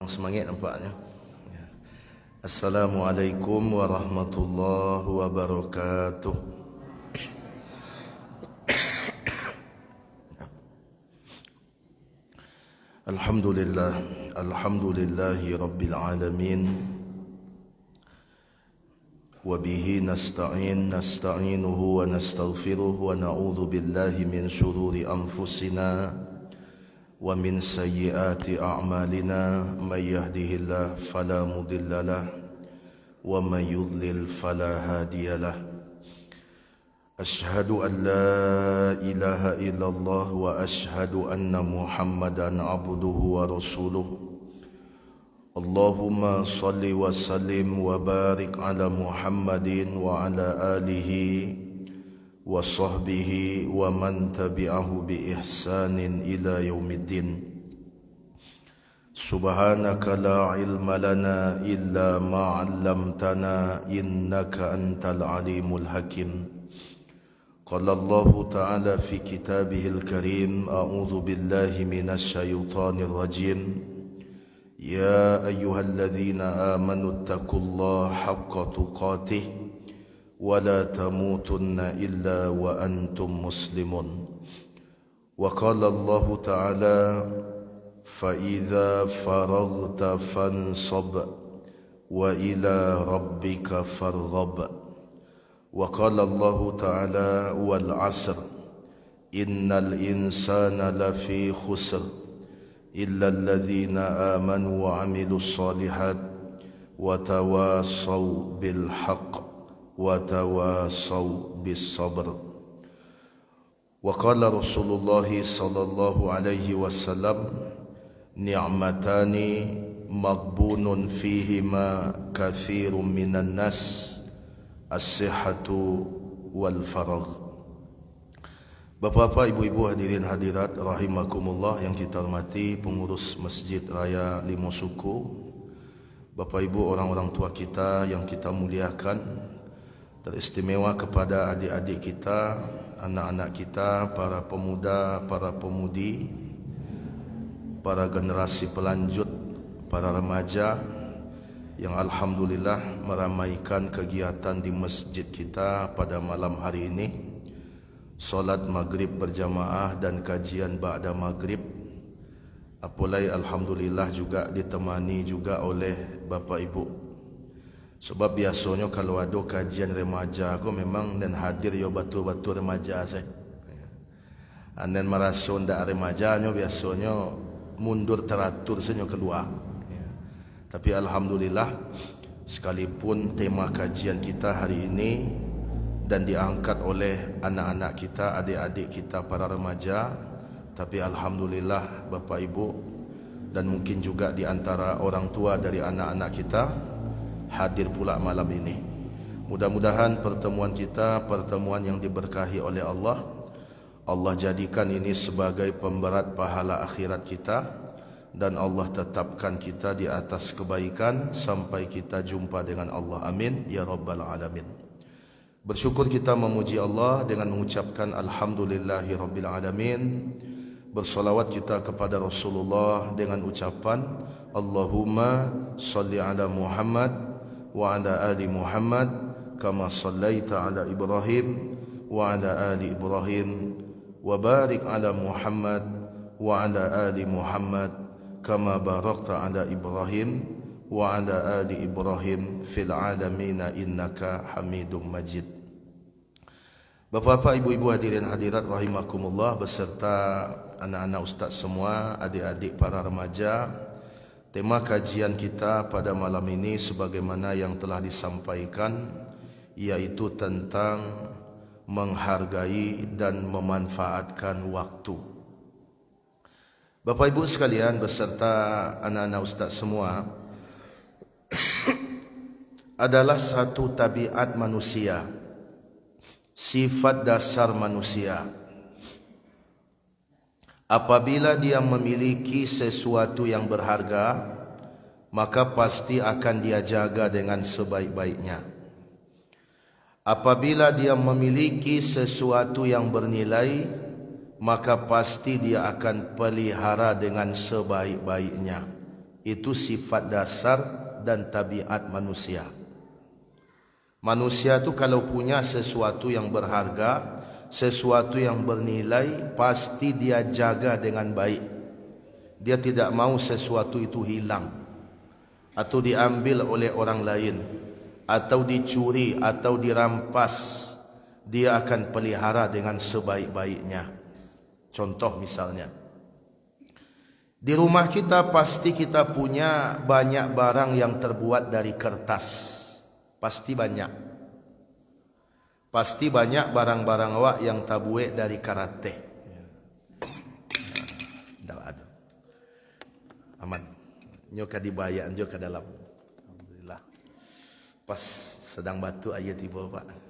Semangat nampaknya. Assalamualaikum warahmatullahi wabarakatuh. Alhamdulillahi rabbil alamin. Wa bihi nasta'inuhu wa nastaghfiruhu wa na'udzu billahi min shururi anfusina wa min sayyiati a'malina may yahdihillahu fala mudhillalah wa may yudlil fala hadiyalah. Ashhadu an la ilaha illallah wa ashhadu anna Muhammadan abduhu wa rasuluh. Allahumma salli wa sallim wa barik ala Muhammadin wa ala alihi wa sahbihi wa man tabi'ahu bi ihsanin ila yaumiddin. Subhanaka la ilma lana illa ma 'allamtana innaka antal alimul hakim. Qala Allah ta'ala fi kitabihil karim, a'udzu billahi minasy syaithanir rajim. Ya ayyuhalladzina amanu taqullaha haqqa tuqatih wa la tamutunna illa wa antum muslimun. Wa qala Allah ta'ala fa idza faraghta fansab wa ila rabbika farghab. Wa qala Allah ta'ala wal 'asr innal insana lafi khusr illa alladhina amanu wa 'amilus shalihat wa tawassaw bil haqq wa tawassaw bis sabr. Wa qala Rasulullah sallallahu alaihi wasallam ni'matani maghbunun fihima katsirun minan nas as-sihhatu wal faragh. Bapak-bapak, ibu-ibu, hadirin hadirat rahimakumullah yang kita hormati, pengurus Masjid Raya Limo Suku, Bapak Ibu, orang-orang tua kita yang kita muliakan, teristimewa kepada adik-adik kita, anak-anak kita, para pemuda, para pemudi, para generasi pelanjut, para remaja yang alhamdulillah meramaikan kegiatan di masjid kita pada malam hari ini. Solat maghrib berjamaah dan kajian ba'da maghrib. Apalagi alhamdulillah juga ditemani juga oleh Bapak Ibu. Sebab biasanya kalau ada kajian remaja aku memang dan hadir yo betul-betul remaja saya. Dan merasa ndak remajanya biasanya mundur teratur saja keluar. Tapi alhamdulillah sekalipun tema kajian kita hari ini dan diangkat oleh anak-anak kita, adik-adik kita, para remaja, tapi alhamdulillah Bapak Ibu dan mungkin juga di antara orang tua dari anak-anak kita hadir pula malam ini. Mudah-mudahan pertemuan kita pertemuan yang diberkahi oleh Allah. Allah jadikan ini sebagai pemberat pahala akhirat kita dan Allah tetapkan kita di atas kebaikan sampai kita jumpa dengan Allah. Amin ya rabbal alamin. Bersyukur kita memuji Allah dengan mengucapkan alhamdulillahi rabbil alamin. Bersolawat kita kepada Rasulullah dengan ucapan Allahumma salli ala Muhammad wa ala ali Muhammad kama sallaita ala Ibrahim wa ala ali Ibrahim wa barik ala Muhammad wa ala ali Muhammad kama barakta ala Ibrahim wa ala ali Ibrahim fil alamin innaka Hamidum Majid. Bapak-bapak, ibu-ibu, hadirin hadirat rahimakumullah beserta anak-anak ustaz semua, adik-adik para remaja. Tema kajian kita pada malam ini sebagaimana yang telah disampaikan, yaitu tentang menghargai dan memanfaatkan waktu. Bapak Ibu sekalian beserta anak-anak ustaz semua, adalah satu tabiat manusia, sifat dasar manusia. Apabila dia memiliki sesuatu yang berharga, maka pasti akan dia jaga dengan sebaik-baiknya. Apabila dia memiliki sesuatu yang bernilai, maka pasti dia akan pelihara dengan sebaik-baiknya. Itu sifat dasar dan tabiat manusia. Manusia tu kalau punya sesuatu yang berharga, sesuatu yang bernilai, pasti dia jaga dengan baik. Dia tidak mau sesuatu itu hilang atau diambil oleh orang lain, atau dicuri atau dirampas. Dia akan pelihara dengan sebaik-baiknya. Contoh misalnya, di rumah kita pasti kita punya banyak barang yang terbuat dari kertas. Pasti banyak. Pasti banyak barang-barang awak yang terbuat dari karate. Dah ada. Aman. Nyoka dibayar, nyoka dalam. Alhamdulillah. Pas sedang batu ayat tiba Pak.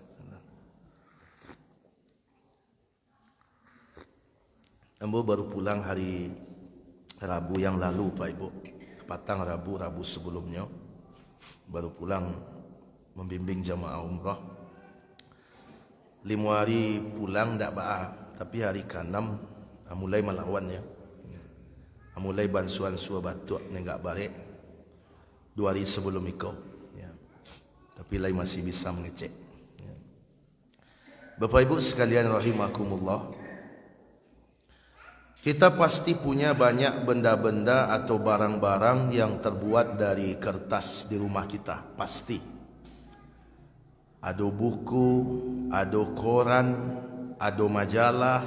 Ambo baru pulang hari Rabu yang lalu Pak Ibu. Patang Rabu sebelumnya baru pulang membimbing jamaah umrah. 5 hari pulang tak ba'a, tapi hari ke-6 mulai melawan ya. Mulai bansuan sua batuk nenggak balik 2 hari sebelum ikut ya. Tapi lain masih bisa mengecek ya. Bapak Ibu sekalian rahimakumullah, kita pasti punya banyak benda-benda atau barang-barang yang terbuat dari kertas di rumah kita. Pasti. Ada buku, ada koran, ada majalah,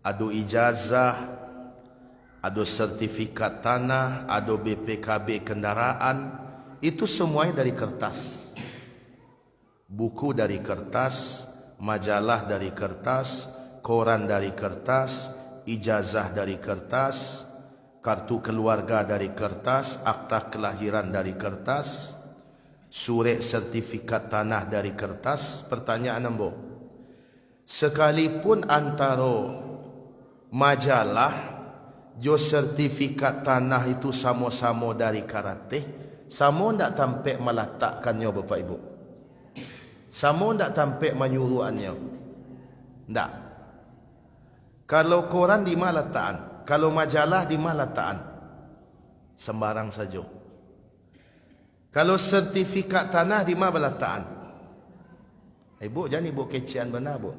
ada ijazah, ada sertifikat tanah, ada BPKB kendaraan. Itu semuanya dari kertas. Buku dari kertas, majalah dari kertas, koran dari kertas, ijazah dari kertas, kartu keluarga dari kertas, akta kelahiran dari kertas, surat sertifikat tanah dari kertas. Pertanyaan ambo, sekalipun antara majalah jo sertifikat tanah itu sama-sama dari karate, sama ndak tampek meletakkannya Bapak Ibu? Sama ndak tampek menyuruhannya? Ndak. Kalau koran di mana letakkan? Kalau majalah di mana letakkan? Sembarang saja. Kalau sertifikat tanah di mana letakkan? Ibu jangan ibu kecian benar bu.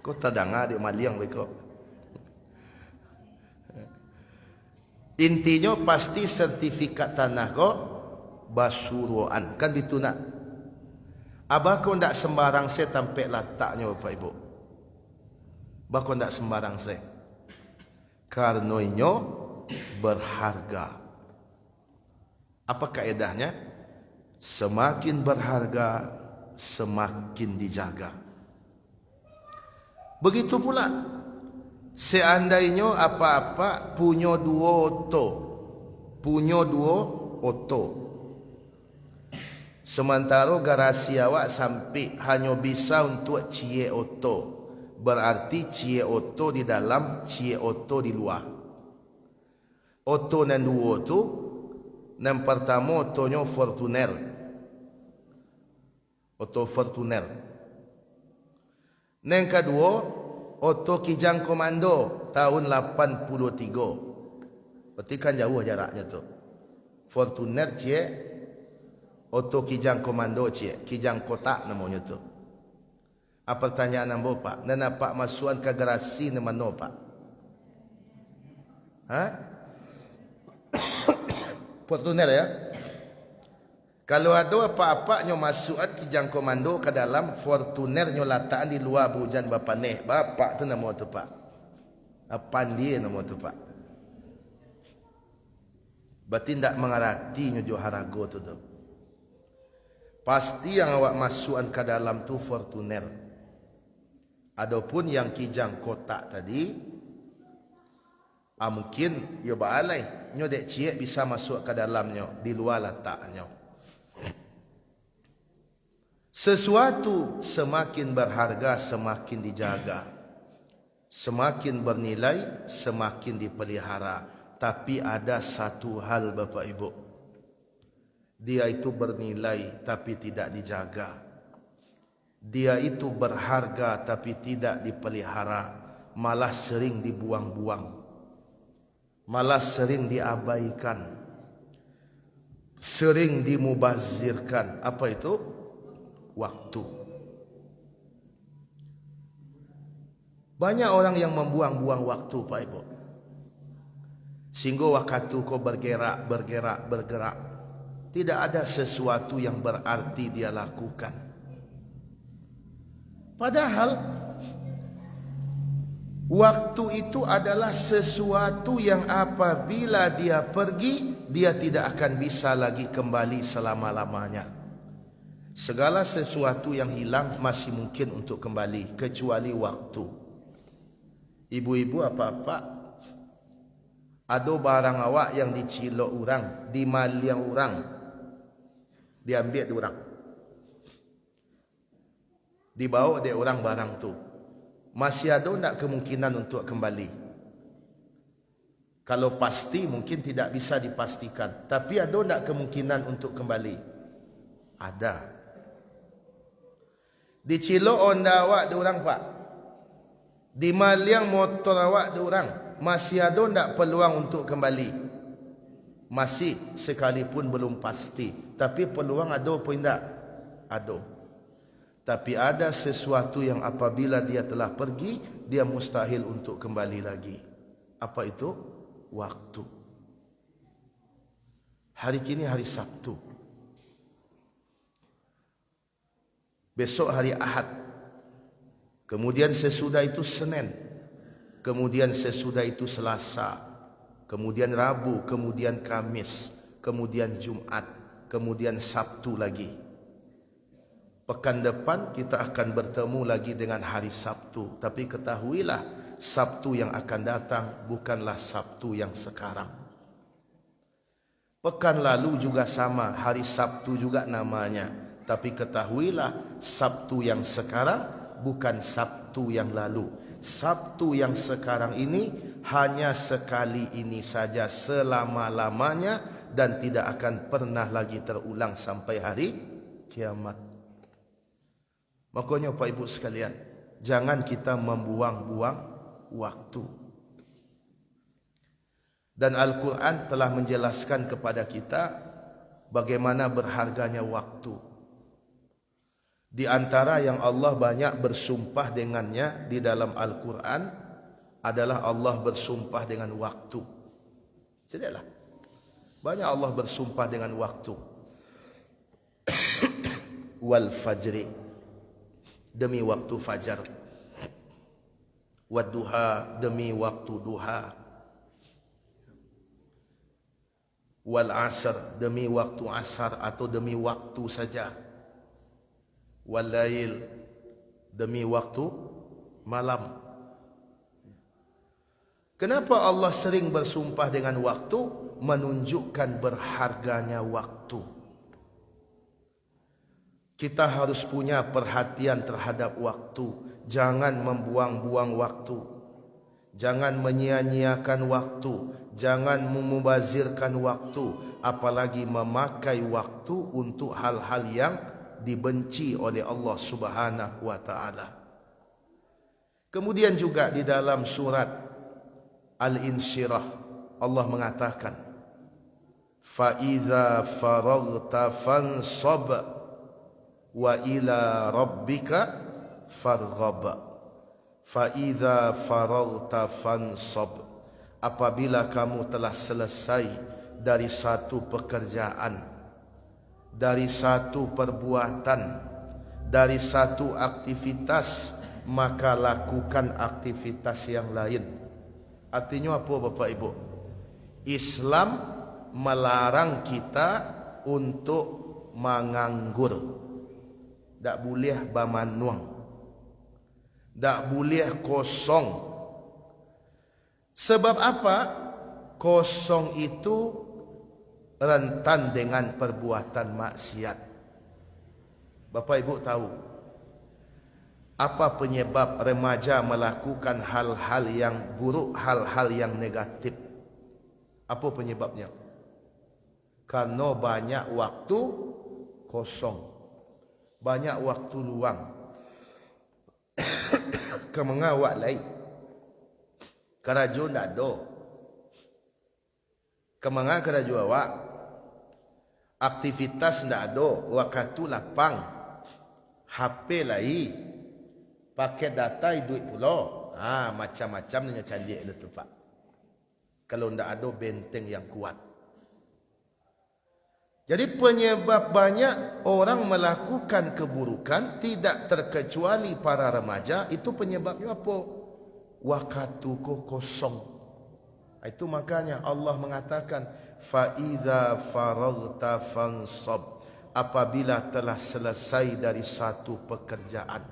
Kau tak dengar di maliang begitu. Intinya pasti sertifikat tanah kau basuruan kan gitu nak. Abah kau ndak sembarang saya tampek letaknya Bapak Ibu. Bahkan tidak sembarang saya. Karena ini berharga. Apa kaedahnya? Semakin berharga, semakin dijaga. Begitu pula, seandainya apa-apa punya 2 oto. Punya 2 oto. Sementara garasi awak sampai hanya bisa untuk cie oto. Berarti cie oto di dalam, cie oto di luar. Oto dan 2 tu, yang pertama otonya Fortuner. Oto Fortuner. Yang kedua, oto Kijang Komando tahun 83. Berarti kan jauh jaraknya tu. Fortuner cie, oto Kijang Komando cie, Kijang kotak namanya tu. Apa pertanyaan ambo Pak? Dan apa masukan ke garasi ni mana Pak? Ha? Fortuner ya? Kalau ada apa-apa nyo masukan Kijang Komando ke dalam Fortuner nyo letakkan di luar bujan bapak neh. Bapak tu nama tu Pak. Apaan dia nama tu Pak? Berarti tidak mengerti nyo jo harago tu tu. Pasti yang awak masukan ke dalam tu Fortuner. Adapun yang kijang kotak tadi, mungkin yo baalai, nyo dek cie bisa masuk ke dalamnya, di luar letaknya. Sesuatu semakin berharga semakin dijaga, semakin bernilai semakin dipelihara. Tapi ada satu hal Bapak Ibu, dia itu bernilai tapi tidak dijaga. Dia itu berharga tapi tidak dipelihara, malah sering dibuang-buang. malah sering diabaikan, sering dimubazirkan. Apa itu? Waktu. Banyak orang yang membuang-buang waktu, Pak Ibu. Sehingga waktu kau bergerak. Tidak ada sesuatu yang berarti dia lakukan. Padahal waktu itu adalah sesuatu yang apabila dia pergi, dia tidak akan bisa lagi kembali selama-lamanya. Segala sesuatu yang hilang masih mungkin untuk kembali, kecuali waktu. Ibu-ibu apa-apa, ada barang awak yang dicilok orang, dimaliang orang, diambil di orang, dibawa di orang barang tu, masih ada tak kemungkinan untuk kembali? Kalau pasti mungkin tidak bisa dipastikan, tapi ada tak kemungkinan untuk kembali? Ada. Dicilok onda awak di orang, Pak, dimaliang motor awak di orang, masih ada tak peluang untuk kembali? Masih, sekalipun belum pasti. Tapi peluang ada apa tidak? Ada. Tapi ada sesuatu yang apabila dia telah pergi, dia mustahil untuk kembali lagi. Apa itu? Waktu. Hari kini hari Sabtu, besok hari Ahad, kemudian sesudah itu Senin, kemudian sesudah itu Selasa, kemudian Rabu, kemudian Kamis, kemudian Jumat, kemudian Sabtu lagi. Pekan depan kita akan bertemu lagi dengan hari Sabtu. Tapi ketahuilah, Sabtu yang akan datang bukanlah Sabtu yang sekarang. Pekan lalu juga sama, hari Sabtu juga namanya. Tapi ketahuilah, Sabtu yang sekarang bukan Sabtu yang lalu. Sabtu yang sekarang ini hanya sekali ini saja selama-lamanya, dan tidak akan pernah lagi terulang sampai hari kiamat. Makanya Pak Ibu sekalian, jangan kita membuang-buang waktu. Dan Al-Quran telah menjelaskan kepada kita bagaimana berharganya waktu. Di antara yang Allah banyak bersumpah dengannya di dalam Al-Quran adalah Allah bersumpah dengan waktu. Sudahlah, banyak Allah bersumpah dengan waktu. Wal fajri, demi waktu fajar. Wad duha, demi waktu duha. Wal asr, demi waktu asar atau demi waktu saja. Wal lail, demi waktu malam. Kenapa Allah sering bersumpah dengan waktu? Menunjukkan berharganya waktu. Kita harus punya perhatian terhadap waktu. Jangan membuang-buang waktu. Jangan menyia-nyiakan waktu. Jangan memubazirkan waktu. Apalagi memakai waktu untuk hal-hal yang dibenci oleh Allah Subhanahu wa ta'ala. Kemudian juga di dalam surat Al-Insyirah Allah mengatakan, fa iza faraghta fansab wa ila rabbika farghab. Fa iza faraghta fansab, apabila kamu telah selesai dari satu pekerjaan, dari satu perbuatan, dari satu aktivitas, maka lakukan aktivitas yang lain. Artinya apa Bapak Ibu? Islam melarang kita untuk menganggur. Tak boleh bamanuang, tak boleh kosong. Sebab apa? Kosong itu rentan dengan perbuatan maksiat. Bapak Ibu tahu apa penyebab remaja melakukan hal-hal yang buruk, hal-hal yang negatif? Apa penyebabnya? Karena banyak waktu kosong, banyak waktu luang. Kemengawak lain, kerajaan tak ada. Kemanga kada jua awak. Aktivitas ndak ada, waktu lapang. HP lai. Pakai data duit pula. Macam-macam nya canggih itu Pak. Kalau ndak ada benteng yang kuat. Jadi penyebab banyak orang melakukan keburukan tidak terkecuali para remaja, itu penyebabnya apa? Waktu kosong. Itu makanya Allah mengatakan fa idza faraghta fansab, apabila telah selesai dari satu pekerjaan,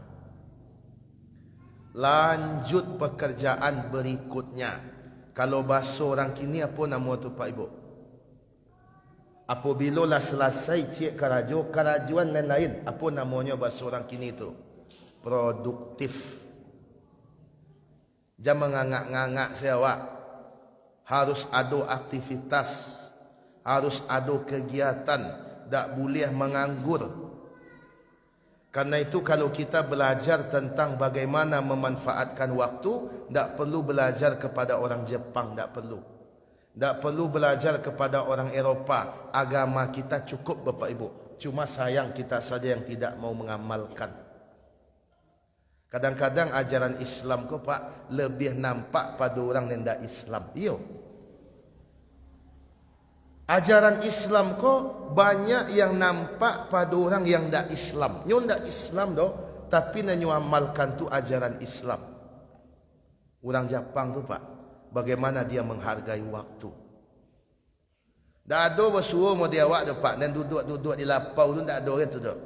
lanjut pekerjaan berikutnya. Kalau bahasa orang kini apa nama tu Pak Ibu? Apabila lah selesai cik kerajuan lain-lain, apa namanya bahasa orang kini tu? Produktif. Jangan ngangak-ngangak saya awak. Harus ada aktivitas, harus ada kegiatan, tak boleh menganggur. Karena itu kalau kita belajar tentang bagaimana memanfaatkan waktu, tak perlu belajar kepada orang Jepang, tak perlu. Tak perlu belajar kepada orang Eropah. Agama kita cukup Bapak Ibu. Cuma sayang kita saja yang tidak mau mengamalkan. Kadang-kadang ajaran Islam ko Pak lebih nampak pada orang yang tak Islam. Iyo. Ajaran Islam ko banyak yang nampak pada orang yang tak Islam. Nyo tak Islam doh, tapi nyo amalkan tu ajaran Islam. Orang Jepang tu Pak, bagaimana dia menghargai waktu. Tak ada bersuruh mau dia awak tu Pak, dan duduk di lapau tu tak ada orang tu doh.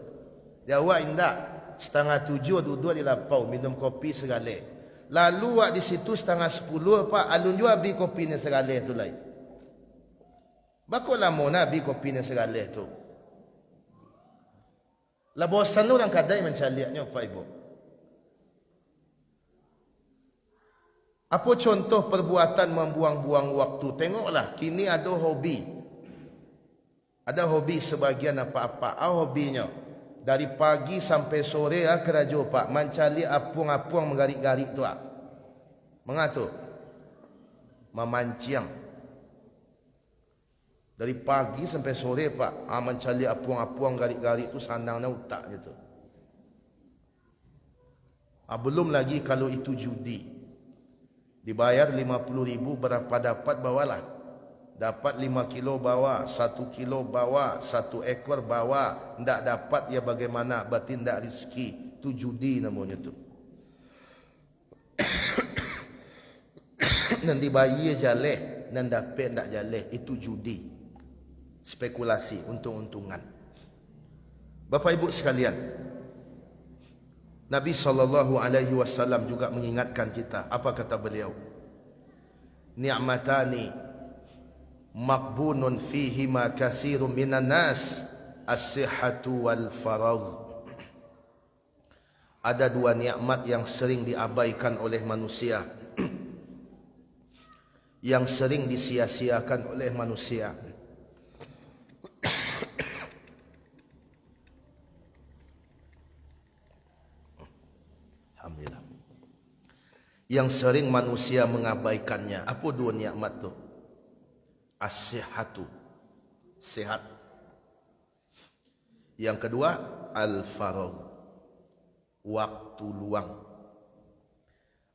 Dia awak indak 6:30 duduk di lapau minum kopi segala. Lalu awak di situ 9:30 Pak, alun jua bi kopi ni segala tu lain. Bakul lama Nabi kopi ni segala tu. Lah bosan orang kadai mencaliaknya Pak Ibu. Apa contoh perbuatan membuang-buang waktu? Tengoklah, kini ada hobi. Ada hobi sebagian apa-apa. Hobinya dari pagi sampai sore kerja Pak, mencari apung-apung menggarik-garik tu. Mengatur. Memancing. Dari pagi sampai sore Pak, mencari apung-apung garik-garik tu sandangnya utak gitu. Belum lagi kalau itu judi. Dibayar 50.000 berapa dapat bawalah. Dapat 5 kilo bawa, 1 kilo bawa, 1 ekor bawa. Tidak dapat ya bagaimana, berarti tidak rezeki. Itu judi namanya tu. Dan dibayar jaleh, dan dapat tidak jaleh, itu judi. Spekulasi, untung-untungan. Bapak Ibu sekalian, Nabi SAW juga mengingatkan kita. Apa kata beliau? Ni'matani maqbunun fihima katsirun minan nas, as-sihhatu wal faragh. Ada dua nikmat yang sering diabaikan oleh manusia, yang sering disia-siakan oleh manusia. Alhamdulillah. Yang sering manusia mengabaikannya. Apa dua nikmat tu? As-sihhatu, sehat. Yang kedua, al-faragh, waktu luang.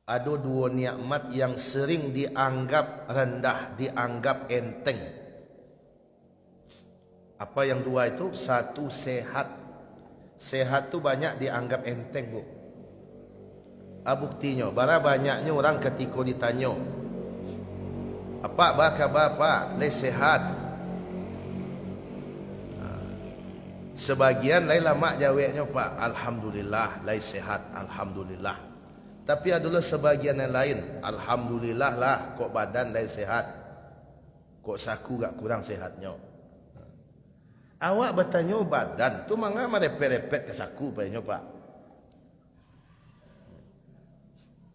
Ada dua nikmat yang sering dianggap rendah, dianggap enteng. Apa yang dua itu? Satu, sehat. Sehat tu banyak dianggap enteng, Bu. Buktinya, bara banyaknya orang ketika ditanya, apa khabar Pak? Lai sehat. Sebagian lai lama jawabnya Pak, alhamdulillah, lai sehat, alhamdulillah. Tapi adalah sebagian yang lain, alhamdulillah lah, kok badan lai sehat, kok saku gak kurang sehatnya. Awak bertanya badan tu mangga merepet-repet ke saku payahnya Pak.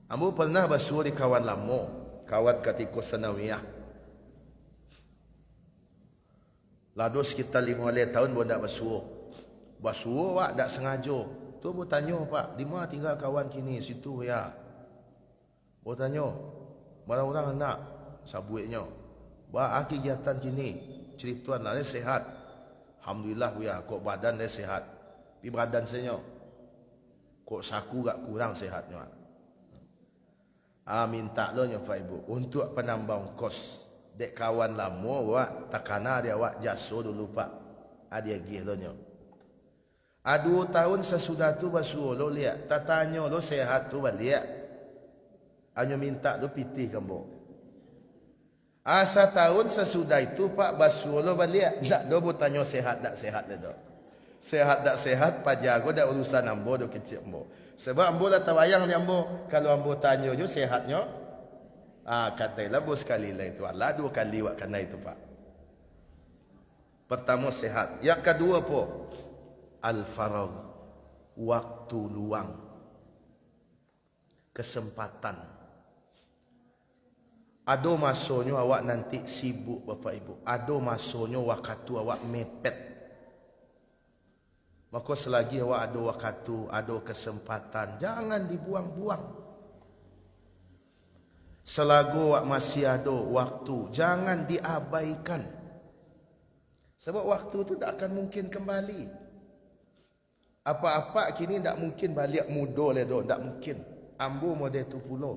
Ambo pernah basuh di kawan lama, kawan ketika sanawiyah. Lalu sekitar 5 tahun baru tak basuh. Basuh awak tak sengaja. Tu baru tanya Pak, di mana tinggal kawan kini? Situ ya. Baru tanya, mana orang nak sabuitnya? Ba kegiatan kini cerituan lah sehat. Alhamdulillah ya, kok badan dia sehat. Pi badan saya kok saku gak kurang sehatnya. Minta lo nya Pak Ibu untuk penambang kos. Dek kawan lama wak takana dia wak jaso dulu Pak. Dia gih lo nya. 2 tahun sesudah tu basuh lo lihat. Tatanya lo sehat tu balik. Hanya minta lo pitih kamu. 1 tahun sesudah itu Pak basuh lo balik. Tak do bertanya sehat tak sehat dah. Sehat tak sehat Pak jago dah urusan ambo do kecil ambo. Sebab ambo lah tawayang ni ambo. Kalau ambo tanya je sehatnya. Katailah bos sekali lah itu. Allah 2 kali wak kena itu Pak. Pertama sehat. Yang kedua po al-faragh. Waktu luang. Kesempatan. Ada masanya awak nanti sibuk Bapak Ibu. Ada masanya waktu awak mepet. Maka selagi awak ada waktu, ada kesempatan, jangan dibuang-buang. Selagi awak masih ada waktu, jangan diabaikan. Sebab waktu itu tak akan mungkin kembali. Apa-apa kini tak mungkin balik muda le do, tak mungkin. Ambo model tu pula.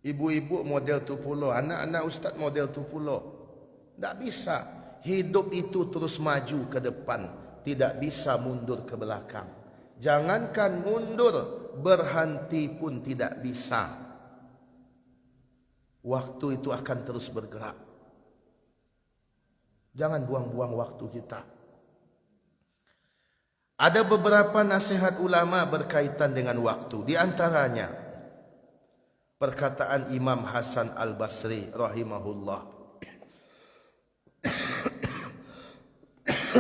Ibu-ibu model tu pula, anak-anak ustaz model tu pula. Tak bisa. Hidup itu terus maju ke depan, tidak bisa mundur ke belakang. Jangankan mundur, berhenti pun tidak bisa. Waktu itu akan terus bergerak. Jangan buang-buang waktu kita. Ada beberapa nasihat ulama berkaitan dengan waktu. Di antaranya perkataan Imam Hasan Al-Basri rahimahullah.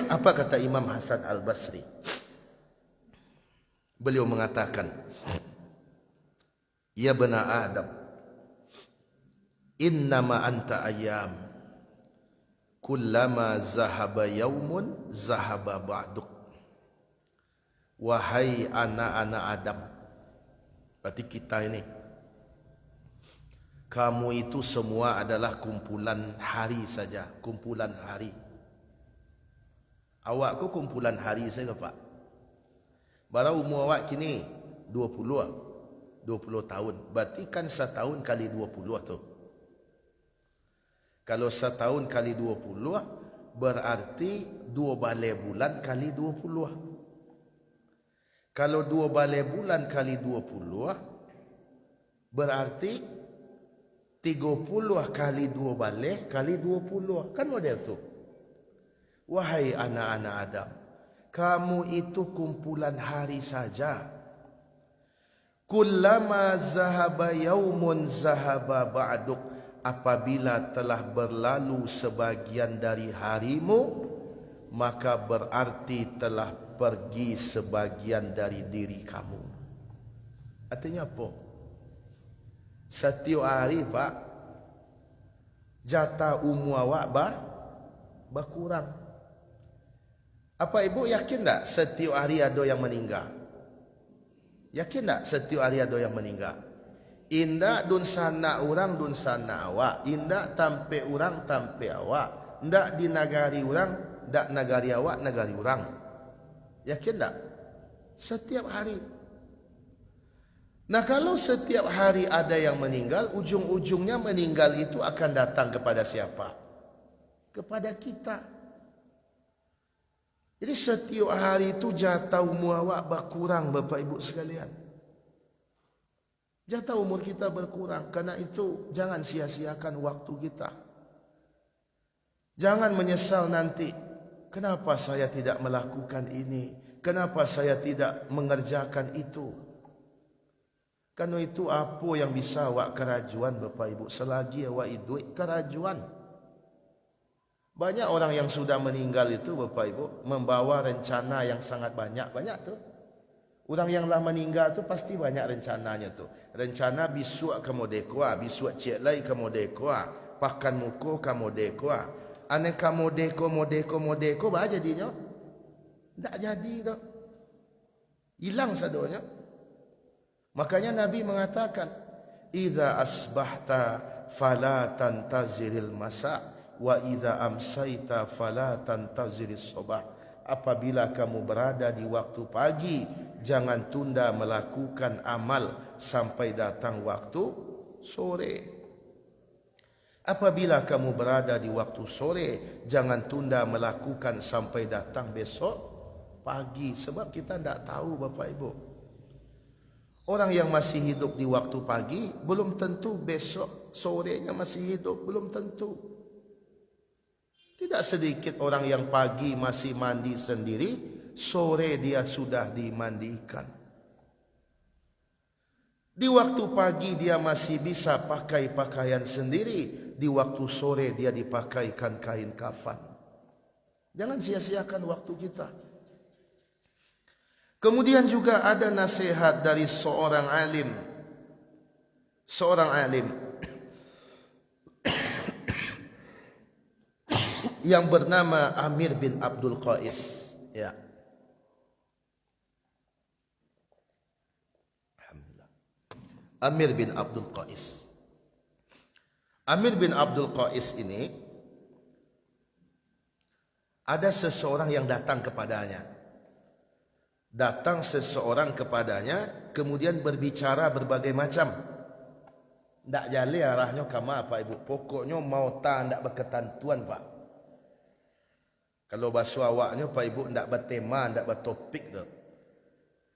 Apa kata Imam Hasan Al-Basri? Beliau mengatakan, ya bena Adam, innama anta ayyam, kullama zahaba yaumun zahaba ba'duk. Wahai anak-anak Adam, berarti kita ini, kamu itu semua adalah kumpulan hari saja, kumpulan hari. Awak ku kumpulan hari saja Pak. Baru umur awak kini 20 tahun. Berarti kan setahun kali 20 tu. Kalau setahun kali 20 berarti 2 balai bulan kali 20. Kalau 2 balai bulan kali 20 berarti 30 kali 2 balai kali 20. Kan model tu. Wahai anak-anak Adam, kamu itu kumpulan hari saja. Kullama zahaba yaumun zahaba ba'duk. Apabila telah berlalu sebagian dari harimu, maka berarti telah pergi sebagian dari diri kamu. Artinya apa? Setiap hari Pak, jatah umur awak berkurang. Apa ibu yakin tak setiap hari ada yang meninggal? Yakin tak setiap hari ada yang meninggal? Indak dun sana orang dun sana awak, indak tampe orang tampe awak, ndak di nagari orang, ndak nagari awak nagari orang. Yakin tak? Setiap hari. Nah kalau setiap hari ada yang meninggal, ujung-ujungnya meninggal itu akan datang kepada siapa? Kepada kita. Jadi setiap hari itu jatah umur awak berkurang Bapak Ibu sekalian. Jatah umur kita berkurang. Karena itu jangan sia-siakan waktu kita. Jangan menyesal nanti. Kenapa saya tidak melakukan ini? Kenapa saya tidak mengerjakan itu? Karena itu apa yang bisa awak kerajuan Bapak Ibu. Selagi awak hidup kerajuan. Banyak orang yang sudah meninggal itu Bapak Ibu membawa rencana yang sangat banyak. Banyak tu. Orang yang lah meninggal tu pasti banyak rencananya tu. Rencana bisuk kamu dekoa, bisuk cik lai kamu dekoa, pakan muko kamu dekoa. Ane kamu deko, bah jadinya? Tak jadi tu. Hilang sadonya. Makanya Nabi mengatakan, "Idza asbahta fala tantaziril masa wa idza amsaita fala tantaziris sabah. Apabila kamu berada di waktu pagi, jangan tunda melakukan amal sampai datang waktu sore. Apabila kamu berada di waktu sore, jangan tunda melakukan sampai datang besok pagi. Sebab kita tidak tahu, Bapak Ibu. Orang yang masih hidup di waktu pagi belum tentu besok sorenya masih hidup, belum tentu. Tidak sedikit orang yang pagi masih mandi sendiri, sore dia sudah dimandikan. Di waktu pagi dia masih bisa pakai pakaian sendiri, di waktu sore dia dipakaikan kain kafan. Jangan sia-siakan waktu kita. Kemudian juga ada nasihat dari seorang alim. Seorang alim yang bernama Amir bin Abdul Qais. Ya. Alhamdulillah. Amir bin Abdul Qais. Amir bin Abdul Qais ini ada seseorang yang datang kepadanya. Datang seseorang kepadanya, kemudian berbicara berbagai macam. Tak jali arahnya kama Pak Ibu. Pokoknya mau tak ndak berketentuan Pak. Kalau bahasa awaknya Pak Ibu ndak bertema, ndak bertopik tu.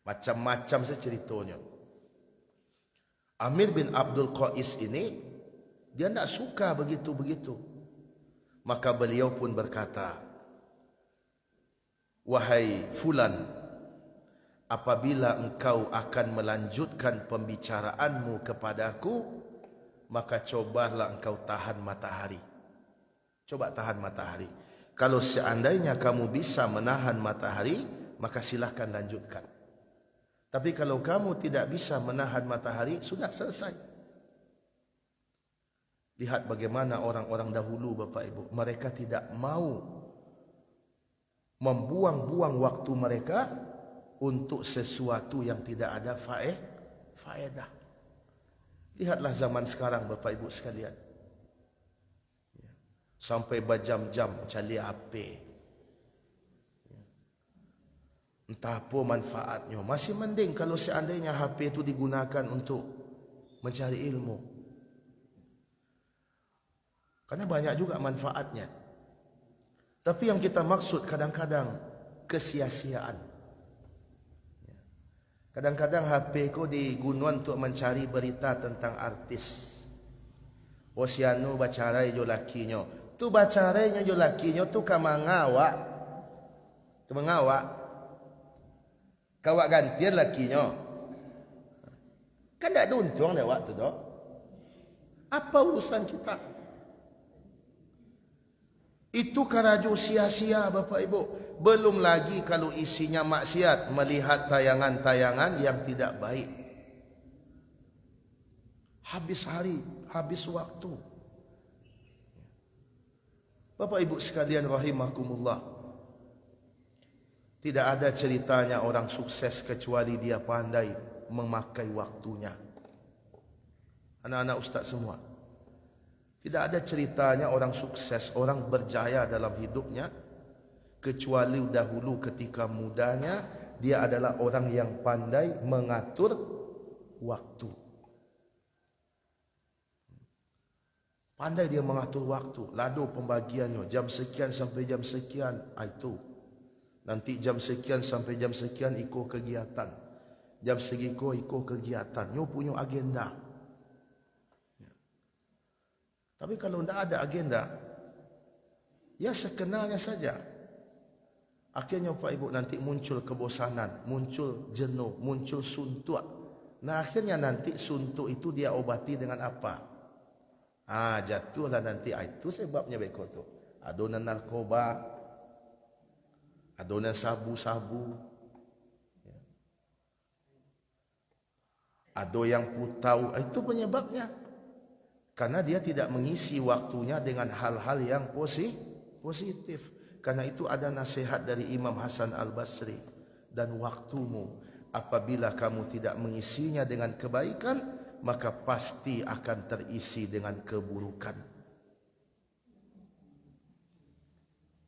Macam-macam ceritanya. Amir bin Abdul Qais ini dia ndak suka begitu-begitu. Maka beliau pun berkata, "Wahai fulan, apabila engkau akan melanjutkan pembicaraanmu kepadaku, maka cobalah engkau tahan matahari." Coba tahan matahari. Kalau seandainya kamu bisa menahan matahari, maka silahkan lanjutkan. Tapi kalau kamu tidak bisa menahan matahari, sudah selesai. Lihat bagaimana orang-orang dahulu Bapak Ibu. Mereka tidak mau membuang-buang waktu mereka untuk sesuatu yang tidak ada faedah. Lihatlah zaman sekarang Bapak Ibu sekalian. Sampai berjam-jam cari HP. Entah apa manfaatnya. Masih mending kalau seandainya HP itu digunakan untuk mencari ilmu. Karena banyak juga manfaatnya. Tapi yang kita maksud kadang-kadang kesia-siaan. Kadang-kadang HP ku digunakan untuk mencari berita tentang artis. Osiano bacarai jo lakinya. Tu bacarainya jo lakinya tu kamangawak. Tu mengawak. Kawak gantian lakinya. Kan tak ada untung dah waktu tu. Apa urusan kita? Itu karaju sia-sia Bapak Ibu. Belum lagi kalau isinya maksiat, melihat tayangan-tayangan yang tidak baik. Habis hari, habis waktu. Bapak Ibu sekalian rahimakumullah. Tidak ada ceritanya orang sukses kecuali dia pandai memakai waktunya. Anak-anak ustaz semua. Tidak ada ceritanya orang sukses, orang berjaya dalam hidupnya kecuali dahulu ketika mudanya dia adalah orang yang pandai mengatur waktu. Pandai dia mengatur waktu, lalu pembagiannya jam sekian sampai jam sekian itu. Nanti jam sekian sampai jam sekian ikut kegiatan. Jam segiko ikut kegiatan. Nyo punya agenda. Tapi kalau tidak ada agenda, ya sekenanya saja. Akhirnya Pak Ibu nanti muncul kebosanan, muncul jenuh, muncul suntuk. Nah akhirnya nanti suntuk itu dia obati dengan apa? Jatuhlah nanti. Itu sebabnya beko tu. Adonan narkoba, adonan sabu-sabu, ado yang putau. Itu penyebabnya. Karena dia tidak mengisi waktunya dengan hal-hal yang positif. Karena itu ada nasihat dari Imam Hasan Al-Basri. Dan waktumu apabila kamu tidak mengisinya dengan kebaikan, maka pasti akan terisi dengan keburukan.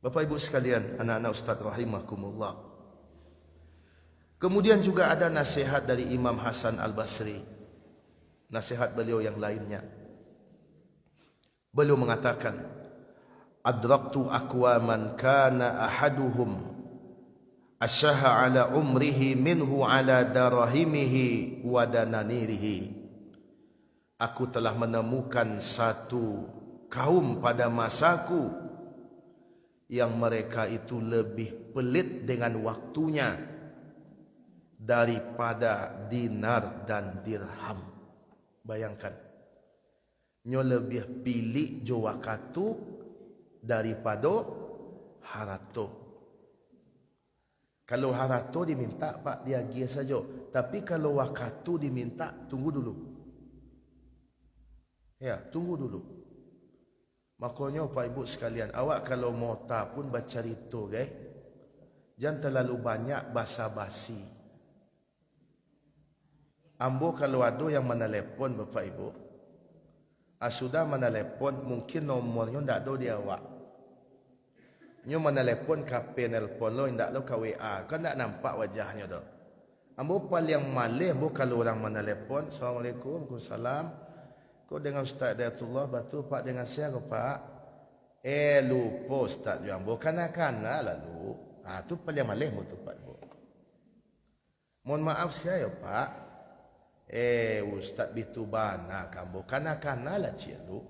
Bapak Ibu sekalian, anak-anak Ustaz rahimakumullah. Kemudian juga ada nasihat dari Imam Hasan Al-Basri. Nasihat beliau yang lainnya. Beliau mengatakan, adraktu aqwaman kana ahaduhum asyaha ala umrihi minhu ala darahimihi wa dananirihi. Aku telah menemukan satu kaum pada masaku yang mereka itu lebih pelit dengan waktunya daripada dinar dan dirham. Bayangkan, nyo lebih pilih jo waktu daripada harato. Kalau harato diminta pak dia gi saja, tapi kalau waktu diminta tunggu dulu. Ya, tunggu dulu. Makanya Pak Ibu sekalian, awak kalau mau tak pun baca cerita, jangan terlalu banyak basa-basi. Ambo kalau ada yang menelepon Bapak Ibu, sudah menelepon, mungkin nomornya tidak ada di awak. Nyo menelepon kape nelpon lo, tidak lo ke WA, kan tidak nampak wajahnya dah. Ambo paling malih, ambo kalau orang menelepon, Assalamualaikum, Waalaikumsalam. Kau dengan Ustaz Dayatullah batu pak dengan saya ke pak? Lupa Ustaz Jambo kanak-kanak lalu. Tu paling malih mu tu pak. Mohon maaf saya pak. Ustaz bitu bana kambo kanak-kanak lah cialu.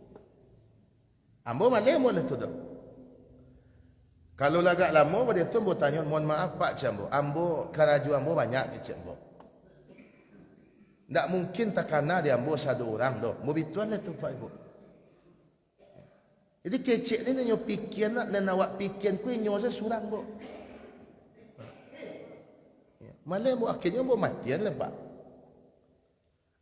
Ambo malih mu lah tu dah. Kalau lagak lama pada tu ambo tanya mohon maaf pak Jambo. Ambo karaju ambo banyak ke Jambo. Tak mungkin takana dia ambo satu orang doh. Mau bituan lah tu Pak Ibu. Jadi kecik ni nyo pikian nak dan awak pikian ku nyo saya surang bo. Malah bo akhirnya bo matian lah Pak.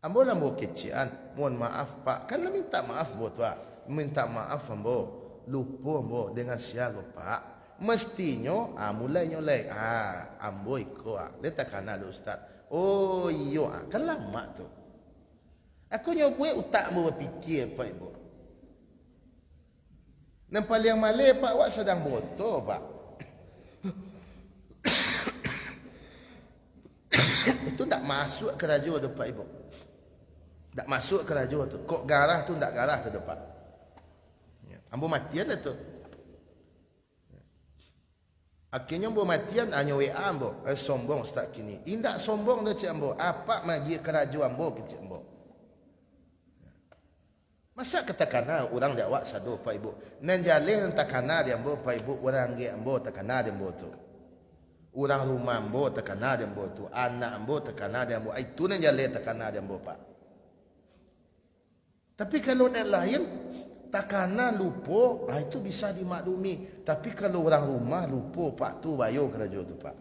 Ambo lah bo kecian. Mohon maaf Pak. Kan lah minta maaf bo tu Pak. Minta maaf ambo. Lupa ambo dengan siapa Pak. Mestinya mulai nyolek. Ambo ikut. Dia takana lu Ustaz. Oh iya, kan lama tu. Aku nyobuat utak mu berfikir Pak Ibu. Dan paling malih Pak, awak sedang botol Pak. Itu tak masuk ke raja tu Pak Ibu. Tak masuk ke raja tu. Kok garah tu tak garah tu Pak. Ambo matian lah tu. Akhirnya ambo matian hanya WA ambo. Sombong Ustaz kini. Indak sombong dah cik ambo. Apa magi kerajaan ambo ke cik ambo. Masa katakanlah orang jawab sadu Pak Ibu. Nan jalin takana dia ambo Pak Ibu. Orang ge ambo takana dia ambo tu. Orang rumah ambo takana dia ambo tu. Anak ambo takana dia ambo. Itu nan jalin takana dia ambo Pak. Tapi kalau yang lain takana lupa, itu bisa dimaklumi. Tapi kalau orang rumah lupa, Pak tu bayo kerja tu Pak.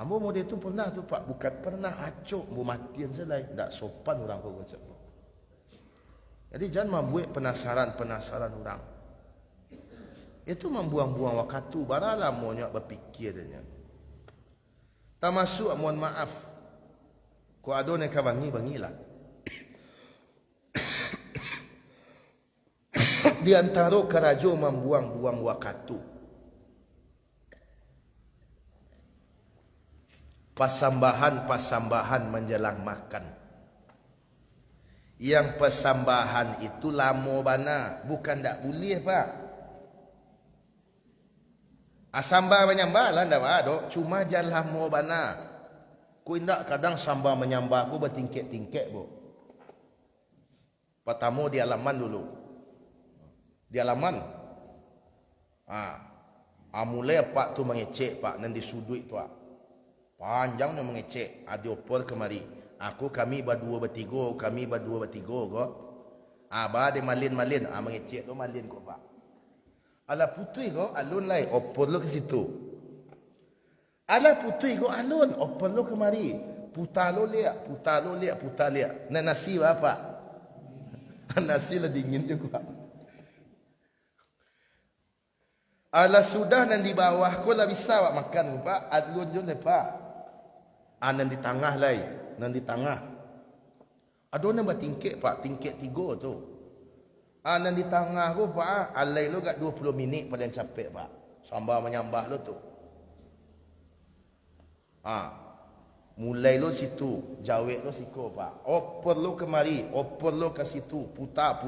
Ambo model tu pernah tu Pak, bukan pernah acuk, ambo matian selai, tak sopan orang kau macam tu. Jadi jangan membuat penasaran orang. Itu membuang-buang waktu, baralah monyak berfikir dia. Tak masuk mohon maaf. Kau ada nak bangilah. Di antara kerajo membuang-buang waktu. Pasambahan menjelang makan. Yang pasambahan itu lama bana, bukan tak boleh Pak. Sambal menyambal lah ndak ada, cuma jangan lama bana. Ku indak kadang sambal menyambal ku bertingkek-tingkek bu. Pertama di halaman dulu. Di halaman. Mulai Pak tu mengecek Pak nan di sudut tu Pak. Panjang dia mengecek, ada opor kemari. Kami berdua bertiga, kok. Ba dia malin-malin, mengecek tu malin kok Pak. Ala putui kok alun lai, opor lo ke situ. Ala putui kok alun, opor lo kemari. Putar lo liak. Nak nasi apa? Nasi lah dingin juga. Ala sudah nan di bawah ko lah bisa awak makan Pak. Alun je Pak. Nan di tengah lai. nan di tengah. Ada nama tingkek pak, tingkek 3 tu. Nan di tengah tu pak, alai lu kat 20 minit paling capek pak. Sambar menyambah lu tu. Mulai lu situ, jawek lu siku pak. Oper lu kemari, oper lu ke situ, putar.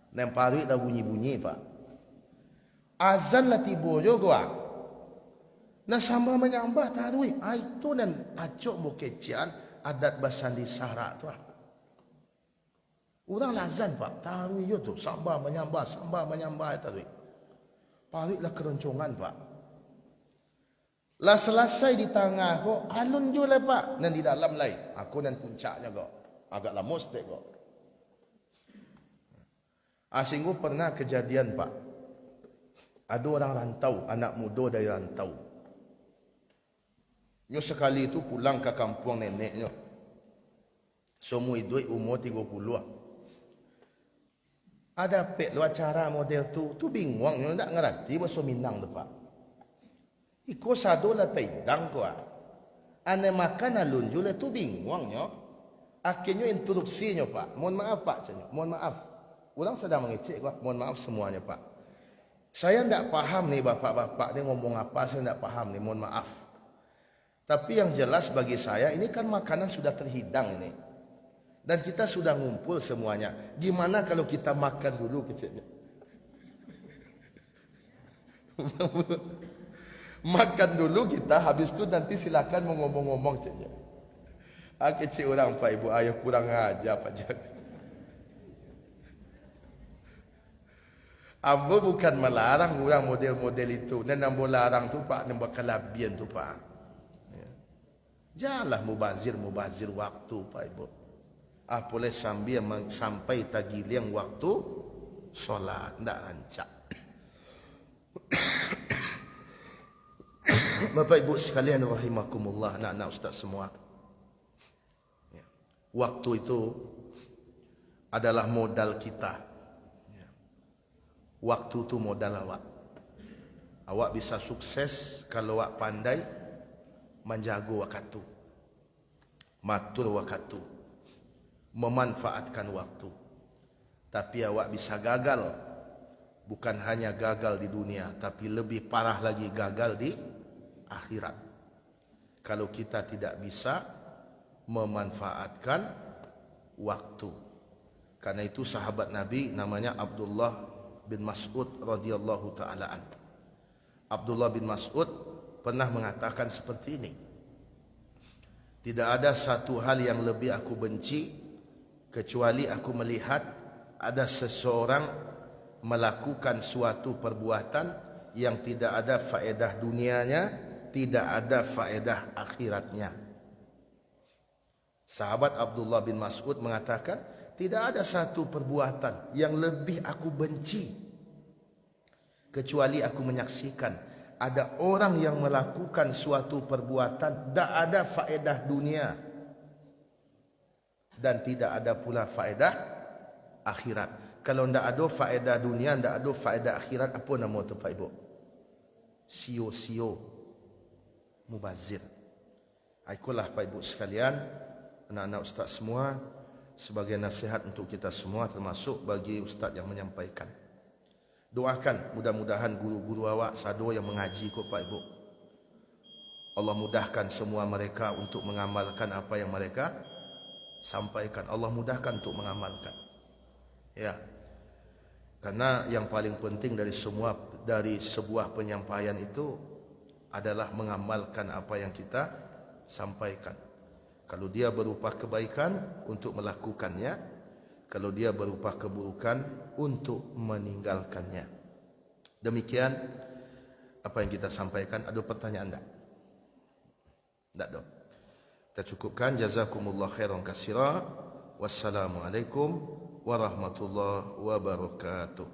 Dan parit dah bunyi-bunyi pak. Azan lah tiba juga. Nah sama menyambah taruih. Itu dan acok mukecian adat basandi sahara tu. Orang lazan pak, taruih tu sambar menyambah taruih. Parit lah keroncongan pak. Lah selesai di tengah kok alun je lah pak. Dan di dalam lain. Aku dan puncaknya kok. Agak lama stek kok. Singgu pernah kejadian pak. Ada orang rantau. Anak muda dari rantau. Nyo sekali itu pulang ke kampung neneknya. Semua duit umur 30. Ada pek lu acara model tu. Tu bingung. Nyo tak ngerti bahasa Minang tu pak. Iko sado la taidang ko. Ane makan alun jule tu bingung nyo. Akhirnya interupsi nyo pak. Mohon maaf pak. Mohon maaf. Orang sedang mengecek ko. Mohon maaf semuanya pak. Saya tidak paham nih bapak-bapak ni ngomong apa. Saya tidak paham nih. Mohon maaf. Tapi yang jelas bagi saya ini kan makanan sudah terhidang ini. Dan kita sudah ngumpul semuanya. Gimana kalau kita makan dulu kecilnya? Makan dulu kita, habis itu nanti silakan mau ngomong-ngomong saja. Kecil orang pak ibu ayah kurang aja pak jaga. Ambo bukan melarang orang model-model itu. Dan ambo larang tu pak, nambah kelabian tu pak. Janganlah mubazir waktu pak ibu. Boleh sampai tagiliang waktu solat, tidak rancak. Bapak ibu sekalian rahimakumullah, anak-anak ustaz semua. Waktu itu adalah modal kita. Waktu itu modal awak. Awak bisa sukses kalau awak pandai menjaga waktu, matur waktu, memanfaatkan waktu. Tapi awak bisa gagal. Bukan hanya gagal di dunia, tapi lebih parah lagi gagal di akhirat. Kalau kita tidak bisa memanfaatkan waktu. Karena itu sahabat Nabi namanya Abdullah bin Mas'ud radhiyallahu taala an. Abdullah bin Mas'ud pernah mengatakan seperti ini. Tidak ada satu hal yang lebih aku benci kecuali aku melihat ada seseorang melakukan suatu perbuatan yang tidak ada faedah dunianya, tidak ada faedah akhiratnya. Sahabat Abdullah bin Mas'ud mengatakan, tidak ada satu perbuatan yang lebih aku benci kecuali aku menyaksikan ada orang yang melakukan suatu perbuatan tidak ada faedah dunia dan tidak ada pula faedah akhirat. Kalau tidak ada faedah dunia, tidak ada faedah akhirat, apa nama itu Pak Ibu? Sio-sio, mubazir. Itulah Pak Ibu sekalian, anak-anak ustaz semua, sebagai nasihat untuk kita semua, termasuk bagi ustaz yang menyampaikan. Doakan mudah-mudahan guru-guru awak sado yang mengaji kok Pak Ibu. Allah mudahkan semua mereka untuk mengamalkan apa yang mereka sampaikan. Allah mudahkan untuk mengamalkan. Ya. Karena yang paling penting dari sebuah penyampaian itu adalah mengamalkan apa yang kita sampaikan. Kalau dia berupa kebaikan, untuk melakukannya. Kalau dia berupa keburukan, untuk meninggalkannya. Demikian apa yang kita sampaikan. Ada pertanyaan tak? Tak ada. Kita cukupkan. Jazakumullah khairan katsira. Wassalamualaikum warahmatullahi wabarakatuh.